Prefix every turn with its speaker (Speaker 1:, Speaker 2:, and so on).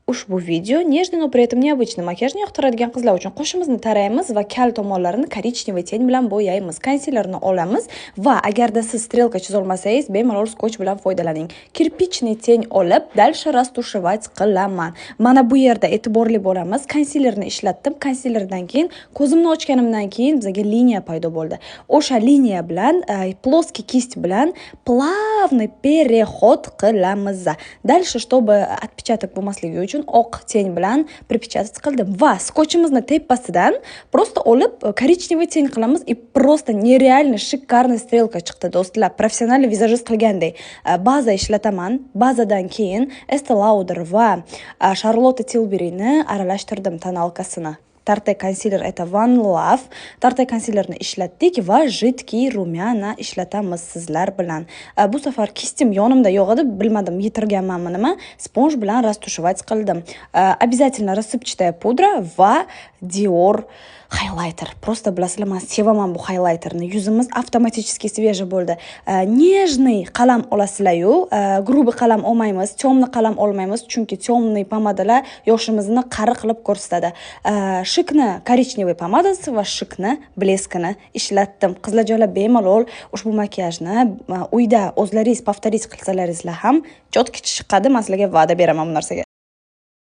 Speaker 1: Ushbu video нежный, но при этом необычный makiyajni yoqtiradigan qizlar uchun. Qo'shimizni taraymiz va kal tomonlarini korичневый teng bilan bo'yaymiz. Konsilerni olamiz va agarda siz strelka chizolmasangiz, bemalol skoch bilan foydalaning. Kirpichniy teng olib, дальше растушевать qilaman. Mana bu yerda e'tiborli bo'lamiz. Konsilerni ishlatdim. Konsilerdan keyin ko'zimni ochganimdan keyin bizga liniya paydo bo'ldi. O'sha liniya bilan плоский кисть bilan плавный переход qilamiz. Дальше, чтобы отпечаток bo'lmasligi uchun oq teng bilan припечатать qildim va skochimizni tepasidan просто olib korичневый teng qilamiz и просто нереально шикарный strelka chiqdi do'stlar. Professional vizajist qilgandek. Baza ishlataman. Bazadan keyin Estee Lauder va Charlotte Tilbury'ni aralashtirdim tonalkasini. Tarte konsiler это One Love. Tarte konsilerni ishlatdik va jidkiy rumyana ishlatamiz sizlar bilan. Bu safar kistim yonimda yo'q edi, bilmadim yitirganmanmi nima. Sponj bilan растушевать qildim. Обязательно рассыпчатая pudra va Dior highlighter. Просто bilasizlar, men sevaman bu highlighterni. Yuzimiz avtomatik свежий bo'ldi. Нежный qalam olasizlar-yu, грубый qalam olmaymiz, темный qalam olmaymiz, chunki temный pomadalar yoshimizni qari qilib ko'rsatadi. Shikni korичневый pomadasi va shikni bleskini ishlatdim. Qizlarjolar bemalol ushbu makiyajni uyda o'zlaringiz повторить qilsalaringizlar ham chotki chiqadi. Men sizlarga va'da beraman bu narsaga.